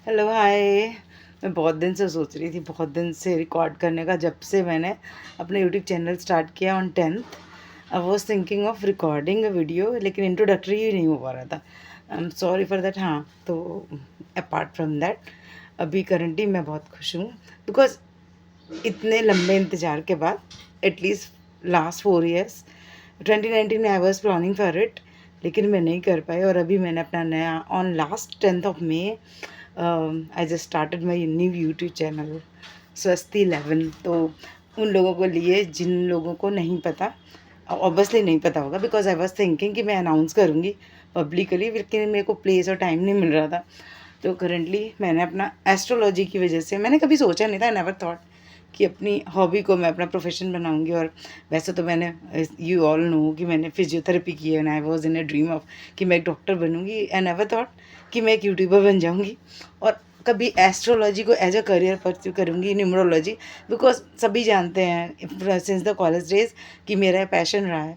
Hello hi. मैं बहुत दिन से सोच रही थी, बहुत दिन से रिकॉर्ड करने का। जब से मैंने अपना यूट्यूब चैनल स्टार्ट किया on 10th, I was thinking of recording a video, लेकिन इंट्रोडक्टरी ही नहीं हो पा रहा था। I am sorry for that. हाँ, तो अपार्ट फ्रॉम दैट अभी करंटली मैं बहुत खुश हूँ, बिकॉज इतने लंबे इंतज़ार के बाद, एटलीस्ट लास्ट 4 years, 2019 में I was planning for it, लेकिन मैं नहीं कर पाई। और अभी मैंने अपना नया on last 10th of May I just started my new YouTube channel स्वस्ति 11। तो उन लोगों को लिए जिन लोगों को नहीं पता, ऑब्वियसली नहीं पता होगा, बिकॉज आई वॉज थिंकिंग कि मैं अनाउंस करूँगी पब्लिकली, लेकिन मेरे को प्लेस और टाइम नहीं मिल रहा था। तो करंटली मैंने अपना एस्ट्रोलॉजी की वजह से, मैंने कभी सोचा नहीं था, नेवर थॉट कि अपनी हॉबी को मैं अपना प्रोफेशन बनाऊंगी। और वैसे तो मैंने, यू ऑल नो कि मैंने फिजियोथेरेपी की है, and I was in a dream of कि मैं एक डॉक्टर बनूंगी, एंड नेवर थॉट कि मैं एक यूट्यूबर बन जाऊंगी। और कभी एस्ट्रोलॉजी को एज अ करियर परस्यू करूंगी, न्यूमरोलॉजी, बिकॉज सभी जानते हैं सिंस द कॉलेज डेज कि मेरा पैशन रहा है।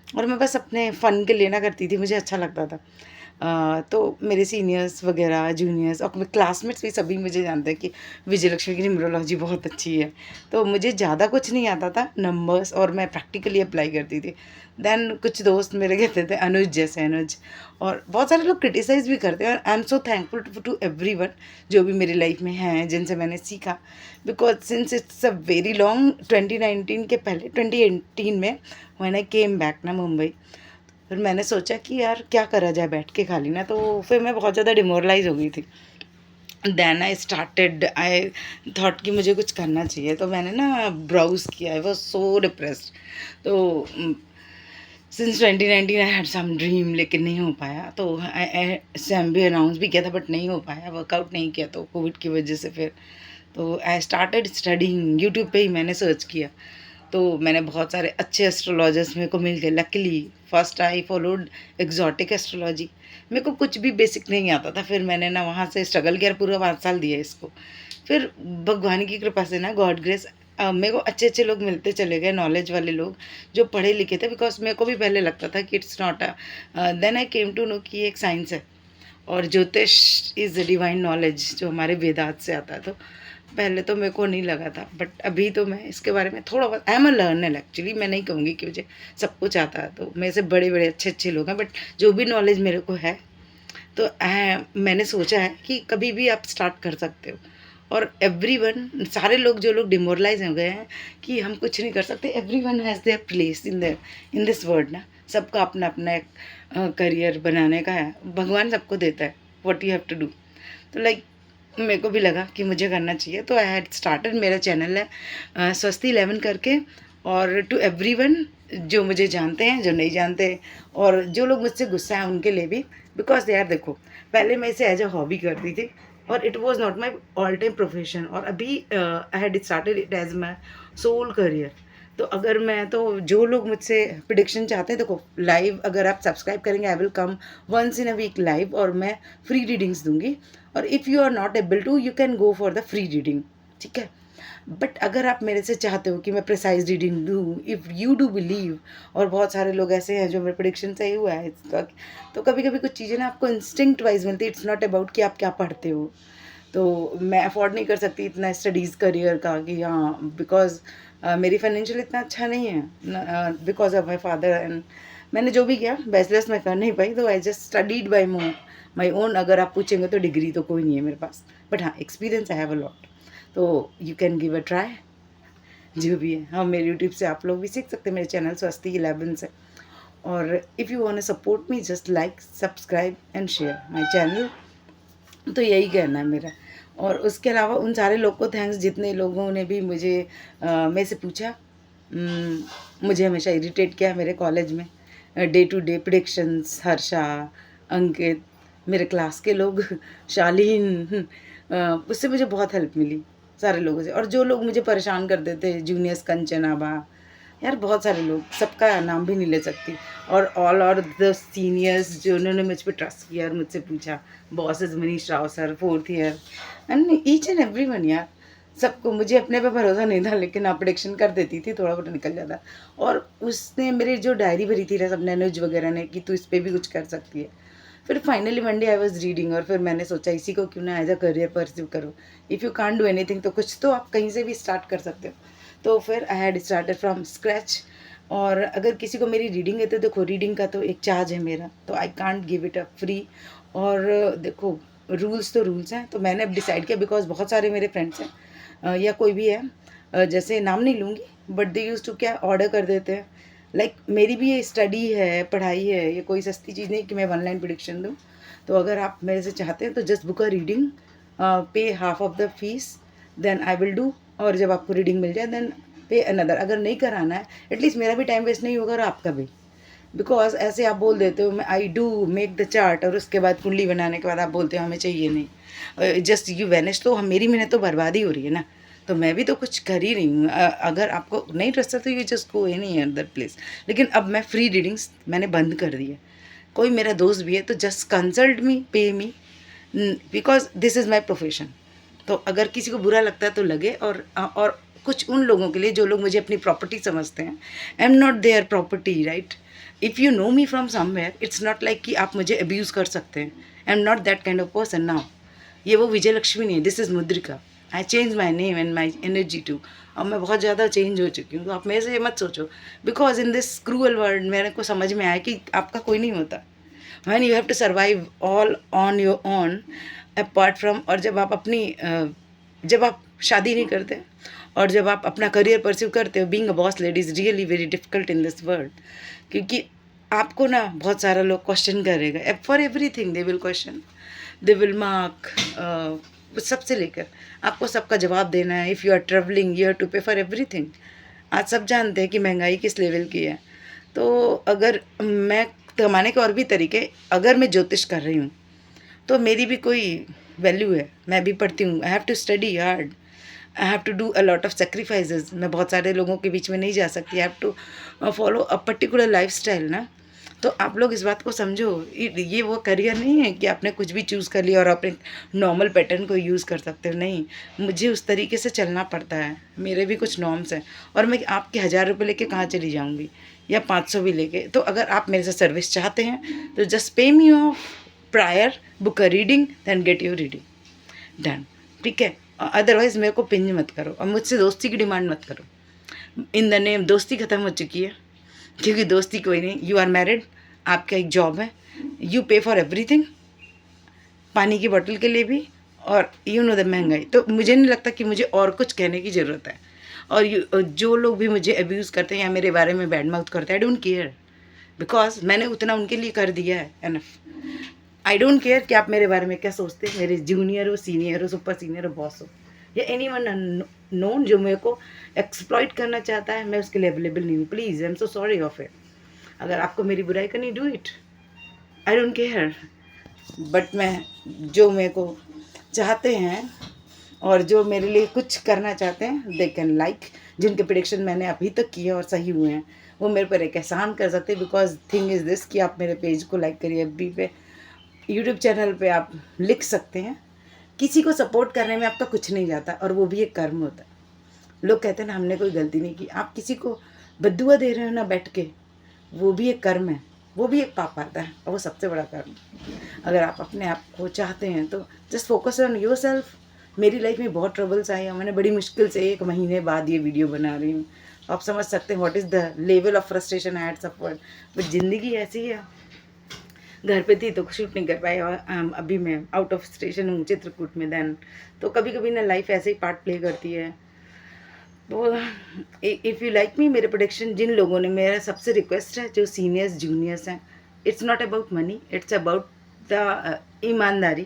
और मैं बस अपने फ़न के लिए ना करती थी, मुझे अच्छा लगता था। तो मेरे सीनियर्स वगैरह, जूनियर्स और मेरे क्लासमेट्स भी सभी मुझे जानते हैं कि विजय लक्ष्मी की न्यूमरोलॉजी बहुत अच्छी है। तो मुझे ज़्यादा कुछ नहीं आता था, नंबर्स, और मैं प्रैक्टिकली अप्लाई करती थी। देन कुछ दोस्त मेरे कहते थे अनुज जैसे अनुज, और बहुत सारे लोग क्रिटिसाइज़ भी करते हैं। और I am so thankful to every one जो भी मेरी लाइफ में हैं, जिनसे मैंने सीखा। Because since it's a very long, 2019 के पहले 2018 में व्हेन आई केम बैक ना मुंबई, फिर मैंने सोचा कि यार क्या करा जाए बैठ के खाली ना। तो फिर मैं बहुत ज़्यादा डिमोरलाइज हो गई थी। आई थॉट कि मुझे कुछ करना चाहिए। तो मैंने ना ब्राउज़ किया, आई वॉज सो डिप्रेस्ड। तो since 2019 I had some dream, लेकिन नहीं हो पाया। तो सैम भी अनाउंस भी किया था, बट नहीं हो पाया, वर्कआउट नहीं किया तो कोविड की वजह से। फिर तो आई स्टार्टेड स्टडिंग, यूट्यूब पे ही मैंने सर्च किया। तो मैंने बहुत सारे अच्छे एस्ट्रोलॉजर्स मेरे को मिल गए luckily. First I followed exotic astrology. मेरे को कुछ भी बेसिक नहीं आता था, फिर मैंने ना वहाँ से स्ट्रगल किया, पूरा 5 साल दिया इसको। फिर भगवान की कृपा से ना, गॉड ग्रेस, मेरे को अच्छे अच्छे लोग मिलते चले गए, नॉलेज वाले लोग जो पढ़े लिखे थे। बिकॉज मेरे को भी पहले लगता था कि it's not a, then I came to know कि ये एक साइंस है, और ज्योतिष इज़ डिवाइन नॉलेज जो हमारे वेदांत से आता है। तो पहले तो मेरे को नहीं लगा था, बट अभी तो मैं इसके बारे में थोड़ा बहुत, I am a learner actually. मैं नहीं कहूँगी कि मुझे सब कुछ आता है, तो मेरे से बड़े बड़े अच्छे अच्छे लोग हैं, बट जो भी नॉलेज मेरे को है, तो मैंने सोचा है कि कभी भी आप स्टार्ट कर सकते हो। और एवरीवन, सारे लोग जो लोग डिमोरलाइज हो गए हैं कि हम कुछ नहीं कर सकते, everyone has their place in this world ना। सबका अपना अपना एक करियर बनाने का है, भगवान सबको देता है, what you have to do. तो लाइक मेरे को भी लगा कि मुझे करना चाहिए, तो आई हैड स्टार्टेड। मेरा चैनल है स्वस्ति 11 करके। और टू एवरीवन, जो मुझे जानते हैं, जो नहीं जानते, और जो लोग मुझसे गुस्सा है उनके लिए भी। बिकॉज यार देखो, पहले मैं इसे एज अ हॉबी करती थी, और it was not my all time profession. और अभी I had started it as my sole career. तो अगर मैं, तो जो लोग मुझसे प्रिडिक्शन चाहते हैं, देखो लाइव अगर आप सब्सक्राइब करेंगे, I will come once in a week live, और मैं फ्री रीडिंग्स दूंगी। और if you are not able to, you can go for the free reading, ठीक है। बट अगर आप मेरे से चाहते हो कि मैं प्रिसाइज रीडिंग दूँ, इफ़ यू डू बिलीव, और बहुत सारे लोग ऐसे हैं जो मेरे प्रिडिक्शन सही हुआ है इसका, तो कभी कभी कुछ चीज़ें ना आपको इंस्टिंक्ट वाइज मिलती है। इट्स नॉट अबाउट कि आप क्या पढ़ते हो। तो मैं अफोर्ड नहीं कर सकती इतना स्टडीज़ करियर का कि हाँ, बिकॉज मेरी फाइनेंशियल इतना अच्छा नहीं है, because of my father. And मैंने जो भी किया बैचलर्स में कर नहीं पाई, तो I just studied by my own. अगर आप पूछेंगे तो डिग्री तो कोई नहीं है मेरे पास, बट हाँ, experience I have a lot. तो you can give a try, जो भी है। हाँ, मेरे यूट्यूब से आप लोग भी सीख सकते हैं, मेरे चैनल स्वस्ति 11 से। और if you want to support me, just like, subscribe and share my channel. तो यही कहना है मेरा। और उसके अलावा उन सारे लोग को थैंक्स, जितने लोगों ने भी मुझे मेरे से पूछा। मुझे हमेशा इरिटेट किया मेरे कॉलेज में, day to day predictions, Harsha, Ankit, मेरे क्लास के लोग, शालीन, उससे मुझे बहुत हेल्प मिली सारे लोगों से। और जो लोग मुझे परेशान कर देते, जूनियर्स, कंचन आभा, यार बहुत सारे लोग, सबका नाम भी नहीं ले सकती। और ऑल आर द सीनियर्स जो उन्होंने मुझ पर ट्रस्ट किया और मुझसे पूछा, bosses Manish Rao sir, 4th year, and each and every one यार, सबको। मुझे अपने पे भरोसा नहीं था, लेकिन आप प्रेडिक्शन कर देती थी, थोड़ा बहुत निकल जाता। और उसने मेरी जो डायरी भरी थी ना सबने, अनुज वगैरह ने, कि तू इस पर भी कुछ कर सकती है। फिर finally one day I was reading और फिर मैंने सोचा इसी को क्यों ना एज अ करियर परस्यू करो. If you can't do anything तो कुछ तो आप कहीं से भी स्टार्ट कर सकते हो. तो फिर आई हैड स्टार्टेड फ्रॉम स्क्रैच. और अगर किसी को मेरी रीडिंग है तो देखो रीडिंग का तो एक चार्ज है मेरा, तो I can't give it up free. और देखो रूल्स तो रूल्स हैं. तो मैंने अब डिसाइड किया बिकॉज बहुत सारे मेरे फ्रेंड्स हैं या कोई भी है, जैसे नाम नहीं लूँगी, बट दे यूज़ टू क्या ऑर्डर कर देते हैं. लाइक मेरी भी ये स्टडी है, पढ़ाई है, ये कोई सस्ती चीज़ नहीं कि मैं वन लाइन प्रिडिक्शन दूँ. तो अगर आप मेरे से चाहते हैं तो just book a reading, pay half of the fees, then I will do. और जब आपको रीडिंग मिल जाए देन पे अनदर. अगर नहीं कराना है एटलीस्ट मेरा भी टाइम वेस्ट नहीं होगा और आपका भी. बिकॉज ऐसे आप बोल देते हो मैं I do make the chart और उसके बाद कुंडली बनाने के बाद आप बोलते हो हमें चाहिए नहीं, जस्ट यू वैनिश. तो मेरी मेहनत तो बर्बादी हो रही है ना. तो मैं भी तो कुछ कर ही रही हूँ. अगर आपको नहीं ट्रस्ट है तो you just go any other place. लेकिन अब मैं फ्री रीडिंग्स मैंने बंद कर दी है. कोई मेरा दोस्त भी है तो just consult me, pay me, because this is my profession. तो अगर किसी को बुरा लगता है तो लगे. और कुछ उन लोगों के लिए जो लोग मुझे अपनी प्रॉपर्टी समझते हैं, I am not there property, right. If you know me from somewhere it's not like कि आप मुझे अब्यूज़ कर सकते हैं. I am not that kind of person now. ये वो विजय लक्ष्मी नहीं है, this is Mudrika. I change my name and my energy too. अब मैं बहुत ज़्यादा चेंज हो चुकी हूँ. तो आप मेरे से ये मत सोचो, because in this cruel world मेरे को समझ में आया कि आपका कोई नहीं होता. when you have to survive all on your own apart from. और जब आप अपनी जब आप शादी नहीं करते और जब आप अपना करियर परस्यू करते हो, being a boss lady is really very difficult in this world. क्योंकि आपको ना बहुत सारा लोग क्वेश्चन करेगा for everything. They will question, they will mark, सबसे लेकर आपको सबका जवाब देना है. If you are travelling you have to pay for everything. आज सब जानते हैं कि महंगाई किस लेवल की है. तो अगर मैं कमाने के और भी तरीके, अगर मैं ज्योतिष कर रही हूँ तो मेरी भी कोई वैल्यू है. मैं भी पढ़ती हूँ. I have to study hard. I have to do a lot of sacrifices. मैं बहुत सारे लोगों के बीच में नहीं जा सकती. I have to follow a particular life style ना. तो आप लोग इस बात को समझो. ये वो करियर नहीं है कि आपने कुछ भी चूज़ कर लिया और अपने नॉर्मल पैटर्न को यूज़ कर सकते हो. नहीं, मुझे उस तरीके से चलना पड़ता है. मेरे भी कुछ नॉर्म्स हैं. और मैं आपके 1000 रुपये लेके कहाँ चली जाऊँगी या 500 भी लेके. तो अगर आप मेरे से सर्विस चाहते हैं तो just pay me of prior, book a reading, then get your reading done. ठीक है. अदरवाइज़ मेरे को पिंज मत करो और मुझसे दोस्ती की डिमांड मत करो. इन द नेम दोस्ती ख़त्म हो चुकी है, क्योंकि दोस्ती कोई नहीं. यू आर मैरिड, आपका एक जॉब है, यू पे फॉर एवरीथिंग, पानी की बोतल के लिए भी, और यू नो द महंगाई. तो मुझे नहीं लगता कि मुझे और कुछ कहने की ज़रूरत है. और जो लोग भी मुझे अब्यूज़ करते हैं या मेरे बारे में बैड माउथ करते हैं, आई डोंट केयर, बिकॉज मैंने उतना उनके लिए कर दिया है एनफ. आई डोंट केयर कि आप मेरे बारे में क्या सोचते हैं. मेरे जूनियर हो, सीनियर हो, सुपर सीनियर हो, बॉस हो, या एनी वन नोन जो मेरे को एक्सप्लॉइट करना चाहता है, मैं उसके लिए अवेलेबल नहीं हूँ. Please, I am so sorry of it. अगर आपको मेरी बुराई करनी, do it, I don't care. But मैं जो मेरे को चाहते हैं और जो मेरे लिए कुछ करना चाहते हैं, दे कैन लाइक. जिनके प्रेडिक्शन मैंने अभी तक किए और सही हुए हैं वो मेरे पर एक एहसान कर सकते हैं. बिकॉज थिंग इज़ दिस कि आप मेरे पेज को लाइक करिए, एफबी पे, यूट्यूब चैनल पे आप लिख सकते हैं. किसी को सपोर्ट करने में आपका कुछ नहीं जाता और वो भी एक कर्म होता है. लोग कहते हैं ना हमने कोई गलती नहीं की. आप किसी को बद्दुआ दे रहे हो ना बैठ के, वो भी एक कर्म है, वो भी एक पाप आता है, और वो सबसे बड़ा कर्म. अगर आप अपने आप को चाहते हैं तो just focus on your self. मेरी लाइफ में बहुत ट्रबल्स आई हैं. मैंने बड़ी मुश्किल से 1 महीने बाद ये वीडियो बना रही हूँ. आप समझ सकते हैं what is the level of frustration I had suffered. But ज़िंदगी ऐसी है. घर पे थी तो शूट नहीं कर पाई, और अभी मैं आउट ऑफ स्टेशन हूँ चित्रकूट में. देन तो कभी कभी ना लाइफ ऐसे ही पार्ट प्ले करती है. तो इफ़ यू लाइक मी, मेरे प्रोडक्शन जिन लोगों ने, मेरा सबसे रिक्वेस्ट है जो सीनियर्स जूनियर्स हैं, it's not about money, it's about the ईमानदारी,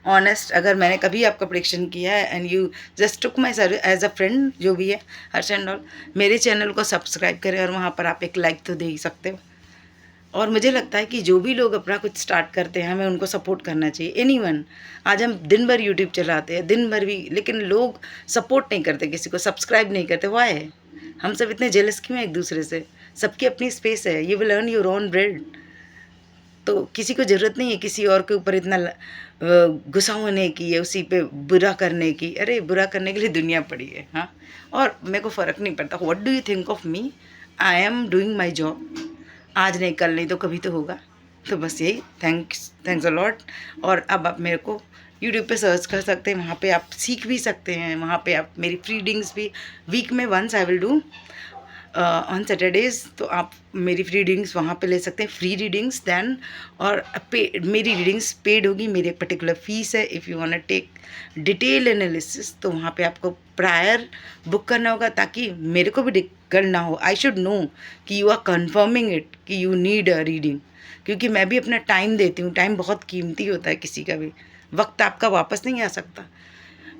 ऑनेस्ट. अगर मैंने कभी आपका प्रोडक्शन किया है and you just took my service as a friend, जो भी है हर्ष एंड ऑल, मेरे चैनल को सब्सक्राइब करें और वहाँ पर आप एक लाइक तो दे ही सकते हो. और मुझे लगता है कि जो भी लोग अपना कुछ स्टार्ट करते हैं हमें उनको सपोर्ट करना चाहिए. एनीवन. आज हम दिन भर यूट्यूब चलाते हैं, दिन भर भी, लेकिन लोग सपोर्ट नहीं करते, किसी को सब्सक्राइब नहीं करते. वाई है? हम सब इतने जेलस क्यों हैं एक दूसरे से? सबकी अपनी स्पेस है. You will earn your own bread. तो किसी को ज़रूरत नहीं है किसी और के ऊपर इतना गुस्सा होने की या उसी पे बुरा करने की. अरे बुरा करने के लिए दुनिया पड़ी है. हाँ, और मेरे को फ़र्क नहीं पड़ता. What do you think of me? I am doing my job. आज नहीं, कल नहीं तो कभी तो होगा. तो बस यही, थैंक्स अ लॉट। और अब आप मेरे को यूट्यूब पे सर्च कर सकते हैं, वहाँ पे आप सीख भी सकते हैं, वहाँ पे आप मेरी फ्री रीडिंग्स भी वीक में once I will do on Saturdays, तो आप मेरी फ्री रीडिंग्स वहाँ पे ले सकते हैं, फ्री रीडिंग्स दैन। और मेरी रीडिंग्स पेड होगी, मेरी एक पर्टिकुलर फीस है। If you want to take detail analysis तो वहाँ पे आपको प्रायर बुक करना होगा, ताकि मेरे को भी दिक्कत ना हो। आई शुड नो कि यू आर कन्फर्मिंग इट कि यू नीड अ रीडिंग, क्योंकि मैं भी अपना टाइम देती हूँ। टाइम बहुत कीमती होता है, किसी का भी वक्त आपका वापस नहीं आ सकता।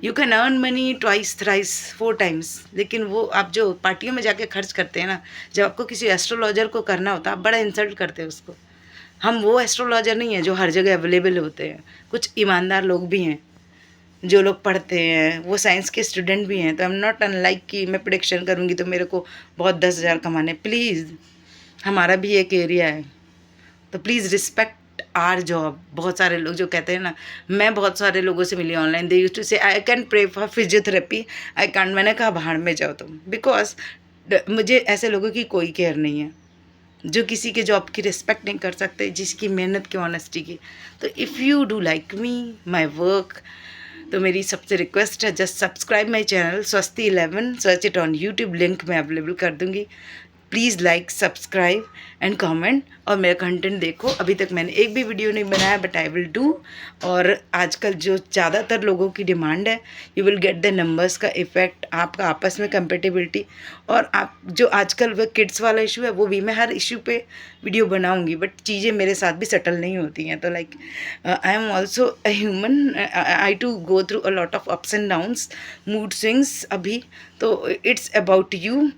You can earn money twice thrice 4 times, लेकिन वो आप जो पार्टियों में जाके खर्च करते हैं ना, जब आपको किसी एस्ट्रोलॉजर को करना होता है, आप बड़ा इंसल्ट करते हैं उसको। हम वो एस्ट्रोलॉजर नहीं है जो हर जगह अवेलेबल होते हैं। कुछ ईमानदार लोग भी हैं जो लोग पढ़ते हैं, वो साइंस के स्टूडेंट भी हैं। तो आई एम नॉट अनलाइक कि मैं प्रिडिक्शन करूँगी तो मेरे को बहुत 10,000 कमाने। प्लीज़, हमारा भी एक एरिया है, तो प्लीज़ रिस्पेक्ट आर जॉब। बहुत सारे लोग जो कहते हैं ना, मैं बहुत सारे लोगों से मिली online, they used to say I can pray for physiotherapy, I can't. मैंने कहा भाड़ में जाओ तुम, बिकॉज मुझे ऐसे लोगों की कोई केयर नहीं है जो किसी के जॉब की रिस्पेक्ट नहीं कर सकते, जिसकी मेहनत की, ऑनेस्टी की। तो if you do like me my work, तो मेरी सबसे रिक्वेस्ट है, जस्ट सब्सक्राइब माई चैनल स्वस्ति11, search it on YouTube, link मैं अवेलेबल कर दूँगी। Please like, subscribe and comment, और मेरा कंटेंट देखो। अभी तक मैंने एक भी वीडियो नहीं बनाया, बट आई विल डू। और आजकल जो ज़्यादातर लोगों की डिमांड है, you will get the numbers का इफ़ेक्ट, आपका आपस में कंपेटेबिलिटी। और आप जो आजकल वो किड्स वाला इशू है, वो भी मैं हर इशू पे वीडियो बनाऊंगी, बट चीज़ें मेरे साथ भी सेटल नहीं होती हैं। तो like I am also a human, I to go through a lot of ups and downs, mood swings अभी। तो it's about you,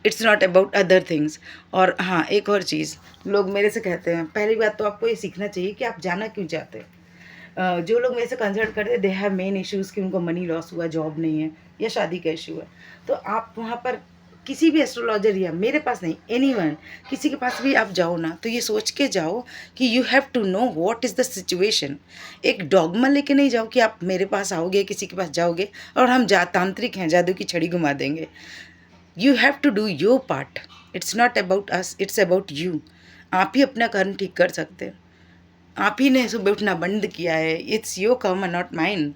it's not about other things. और हाँ, एक और चीज़, लोग मेरे से कहते हैं, पहली बात तो आपको ये सीखना चाहिए कि आप जाना क्यों चाहते हैं। जो लोग मेरे से कंसल्ट करते हैं, दे हैव मेन इश्यूज़ कि उनको मनी लॉस हुआ, जॉब नहीं है, या शादी का इशू है। तो आप वहाँ पर किसी भी एस्ट्रोलॉजर, या मेरे पास नहीं, एनीवन, किसी के पास भी आप जाओ ना, तो ये सोच के जाओ कि you have to know what is the situation. एक डॉगमा लेके नहीं जाओ कि आप मेरे पास आओगे, किसी के पास जाओगे और हम तांत्रिक हैं, जादू की छड़ी घुमा देंगे। You have to do your part, it's not about us, it's about you. आप ही अपना कर्म ठीक कर सकते हैं, आप ही ने सुबह उठना बंद किया है, इट्स योर कर्म नॉट माइन।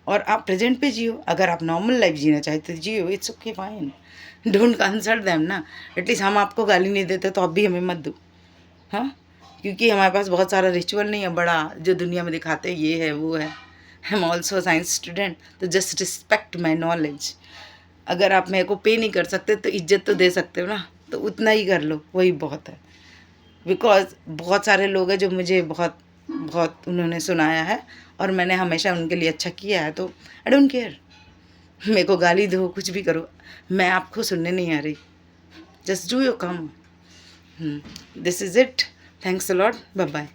और आप प्रेजेंट पे जियो, अगर आप नॉर्मल लाइफ जीना चाहते हो जियो, it's okay fine, don't consult them ना। एटलीस्ट हम आपको गाली नहीं देते तो आप भी हमें मत दो, हाँ, क्योंकि हमारे पास बहुत सारा रिचुअल नहीं है बड़ा जो दुनिया में दिखाते हैं, ये है वो है। आई एम ऑल्सो साइंस स्टूडेंट, तो जस्ट रिस्पेक्ट माई नॉलेज। अगर आप मेरे को पे नहीं कर सकते तो इज्जत तो दे सकते हो ना, तो उतना ही कर लो, वही बहुत है। बिकॉज बहुत सारे लोग हैं जो मुझे बहुत बहुत उन्होंने सुनाया है, और मैंने हमेशा उनके लिए अच्छा किया है, तो आई डोंट केयर। मेरे को गाली दो, कुछ भी करो, मैं आपको सुनने नहीं आ रही। जस्ट डू योर काम। This is it, thanks a lot, bye bye.